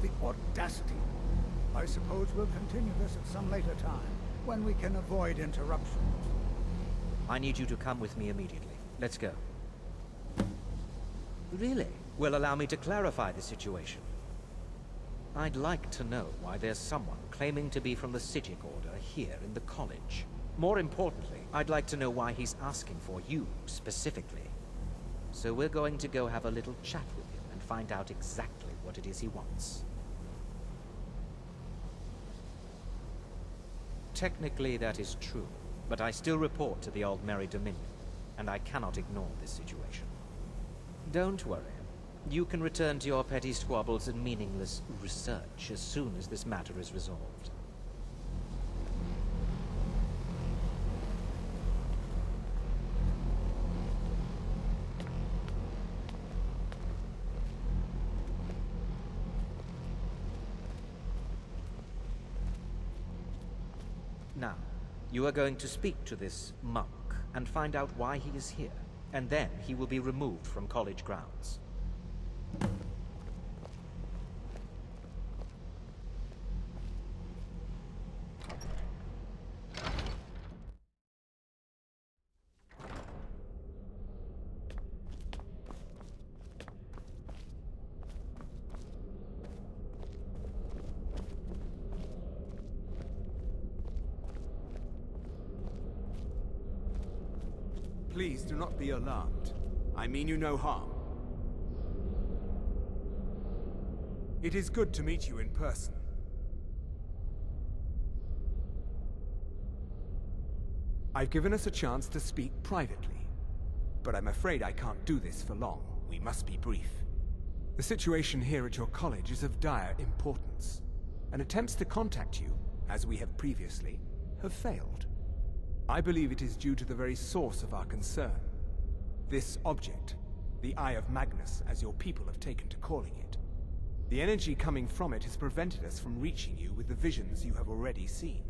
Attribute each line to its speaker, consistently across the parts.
Speaker 1: The audacity. I suppose we'll continue this at some later time, when we can avoid interruptions.
Speaker 2: I need you to come with me immediately. Let's go. Really? Well, allow me to clarify the situation. I'd like to know why there's someone claiming to be from the Psijic Order here in the college. More importantly, I'd like to know why he's asking for you, specifically. So we're going to go have a little chat with him and find out exactly what it is he wants. Technically, that is true, but I still report to the Old Merry Dominion, and I cannot ignore this situation. Don't worry. You can return to your petty squabbles and meaningless research as soon as this matter is resolved. Now, you are going to speak to this monk and find out why he is here, and then he will be removed from college grounds.
Speaker 3: Please do not be alarmed. I mean you no harm. It is good to meet you in person. I've given us a chance to speak privately, but I'm afraid I can't do this for long. We must be brief. The situation here at your college is of dire importance, and attempts to contact you, as we have previously, have failed. I believe it is due to the very source of our concern. This object, the Eye of Magnus, as your people have taken to calling it. The energy coming from it has prevented us from reaching you with the visions you have already seen.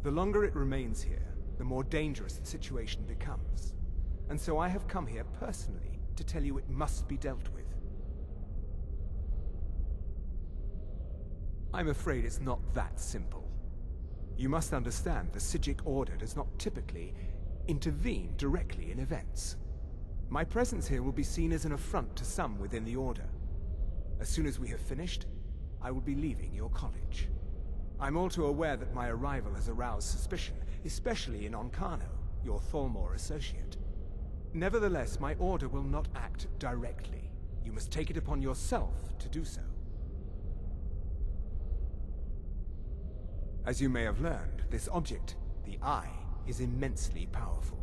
Speaker 3: The longer it remains here, the more dangerous the situation becomes. And so I have come here personally to tell you it must be dealt with. I'm afraid it's not that simple. You must understand the Psijic Order does not typically intervene directly in events. My presence here will be seen as an affront to some within the Order. As soon as we have finished, I will be leaving your college. I'm all too aware that my arrival has aroused suspicion, especially in Onkano, your Thalmor associate. Nevertheless, my Order will not act directly. You must take it upon yourself to do so. As you may have learned, this object, the Eye, is immensely powerful.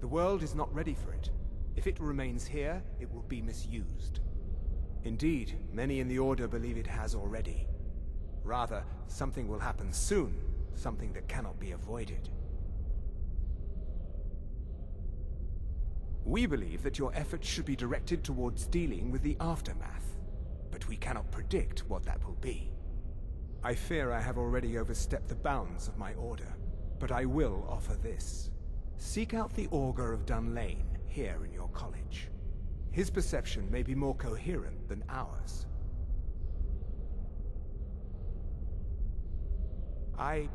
Speaker 3: The world is not ready for it. If it remains here, it will be misused. Indeed, many in the Order believe it has already. Rather, something will happen soon, something that cannot be avoided. We believe that your efforts should be directed towards dealing with the aftermath, but we cannot predict what that will be. I fear I have already overstepped the bounds of my Order, but I will offer this. Seek out the Augur of Dunlane here in your college. His perception may be more coherent than ours. I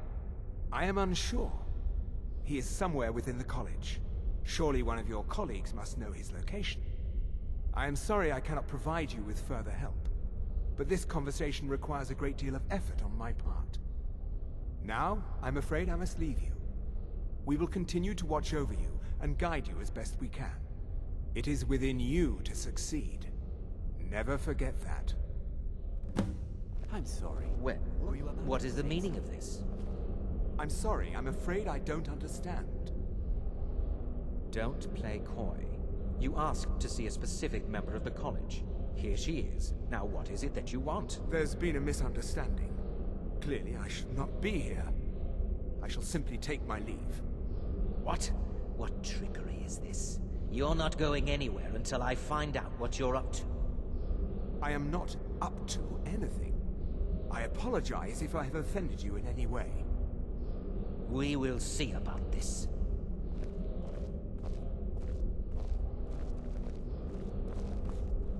Speaker 3: am unsure. He is somewhere within the college. Surely one of your colleagues must know his location. I am sorry I cannot provide you with further help, but this conversation requires a great deal of effort on my part. Now, I'm afraid I must leave you. We will continue to watch over you and guide you as best we can. It is within you to succeed. Never forget that.
Speaker 4: I'm sorry.
Speaker 2: Well, what is the meaning of this?
Speaker 3: I'm sorry, I'm afraid I don't understand.
Speaker 2: Don't play coy. You asked to see a specific member of the college. Here she is. Now what is it that you want?
Speaker 3: There's been a misunderstanding. Clearly I should not be here. I shall simply take my leave.
Speaker 2: What? What trickery is this? You're not going anywhere until I find out what you're up to.
Speaker 3: I am not up to anything. I apologize if I have offended you in any way.
Speaker 2: We will see about this.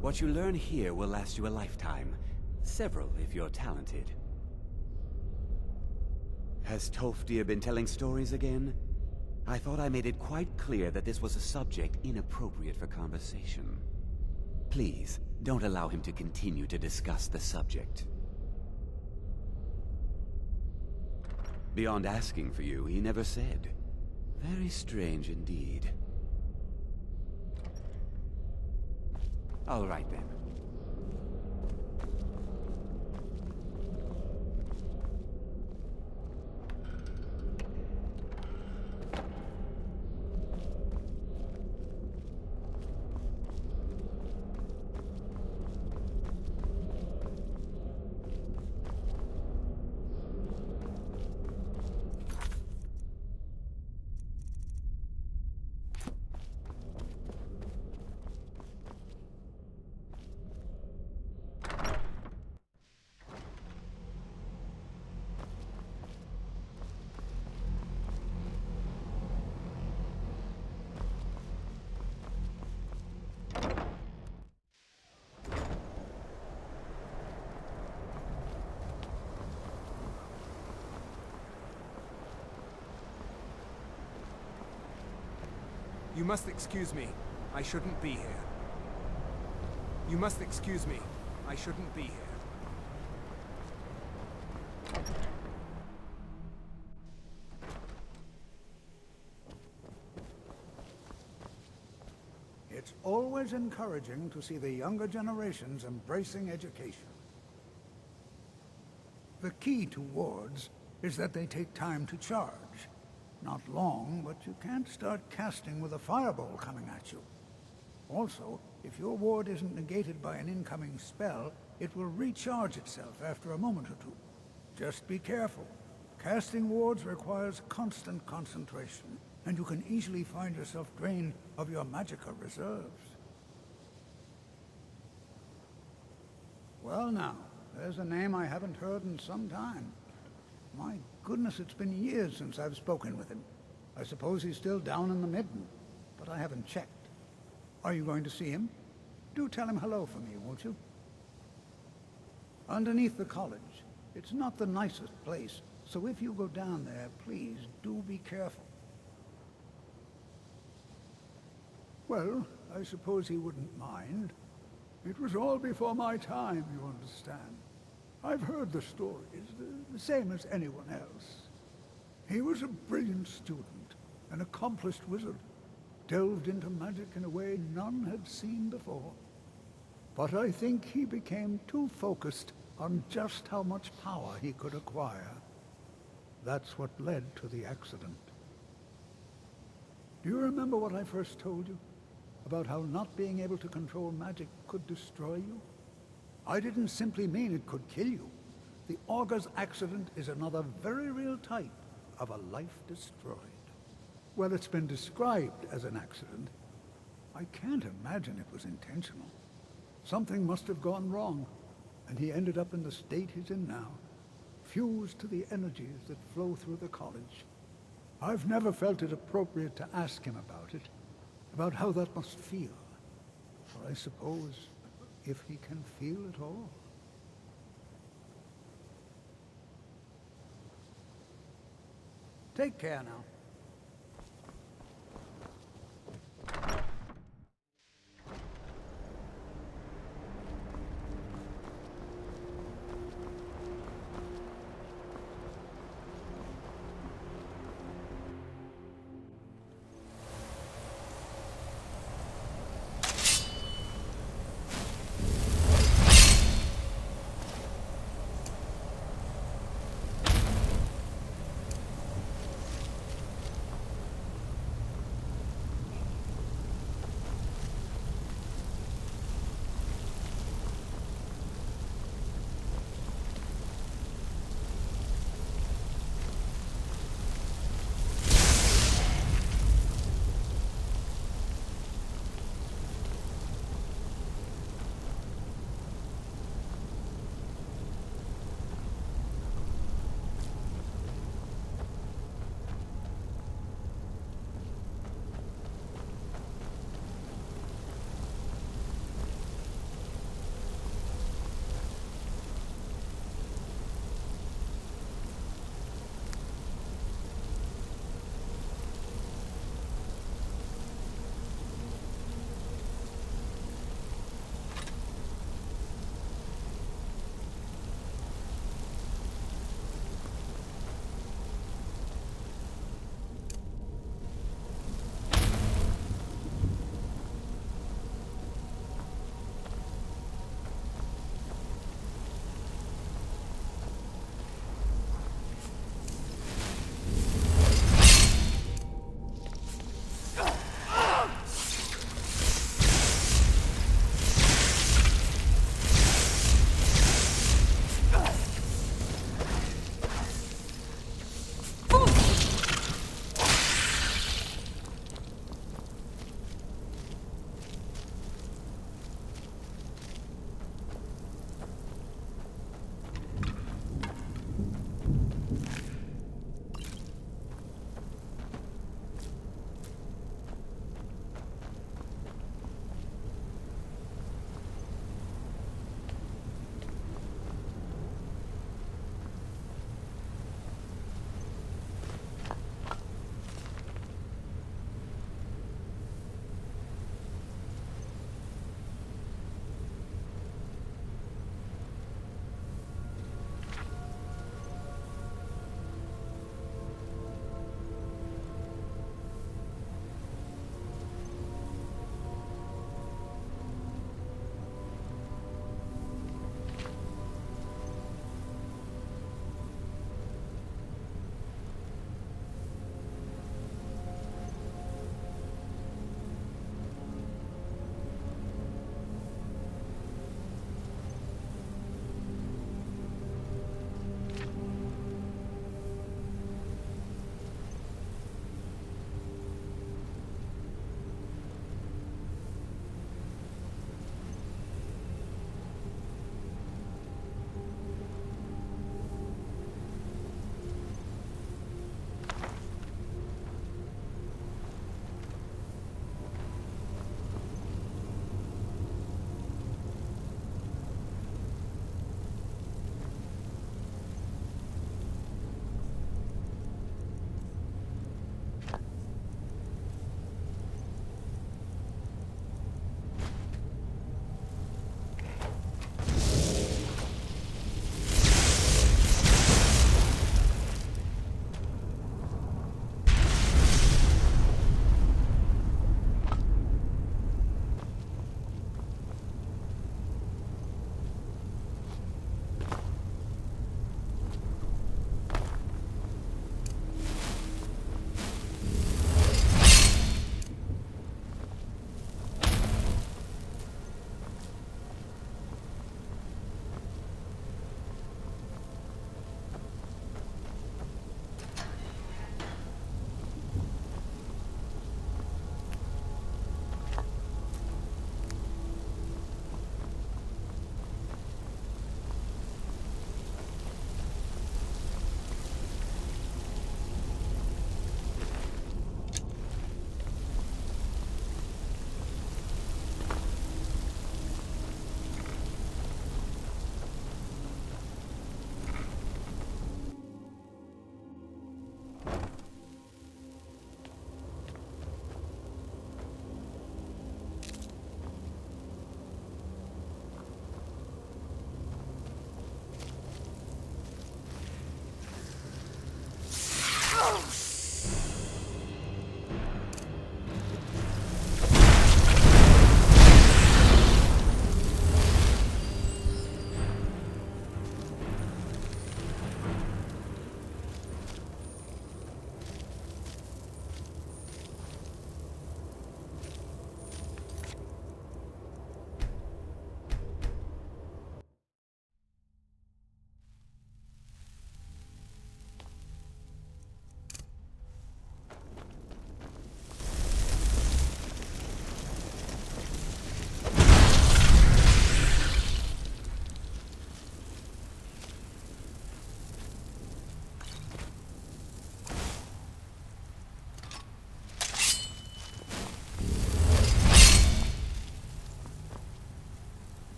Speaker 4: What you learn here will last you a lifetime. Several, if you're talented. Has Tolfdir been telling stories again? I thought I made it quite clear that this was a subject inappropriate for conversation. Please, don't allow him to continue to discuss the subject. Beyond asking for you, he never said. Very strange indeed. All right then.
Speaker 3: You must excuse me. I shouldn't be here. You must excuse me. I shouldn't be here.
Speaker 1: It's always encouraging to see the younger generations embracing education. The key to wards is that they take time to charge. Not long, but you can't start casting with a fireball coming at you. Also, if your ward isn't negated by an incoming spell, it will recharge itself after a moment or two. Just be careful. Casting wards requires constant concentration, and you can easily find yourself drained of your magicka reserves. Well now, there's a name I haven't heard in some time. My goodness, it's been years since I've spoken with him. I suppose he's still down in the Midden, but I haven't checked. Are you going to see him? Do tell him hello for me, won't you? Underneath the college. It's not the nicest place, so if you go down there, please do be careful. Well, I suppose he wouldn't mind. It was all before my time, you understand. I've heard the stories, the same as anyone else. He was a brilliant student, an accomplished wizard, delved into magic in a way none had seen before. But I think he became too focused on just how much power he could acquire. That's what led to the accident. Do you remember what I first told you? About how not being able to control magic could destroy you? I didn't simply mean it could kill you. The Augur's accident is another very real type of a life destroyed. Well, it's been described as an accident. I can't imagine it was intentional. Something must have gone wrong, and he ended up in the state he's in now, fused to the energies that flow through the college. I've never felt it appropriate to ask him about it, about how that must feel. For I suppose, if he can feel at all. Take care now.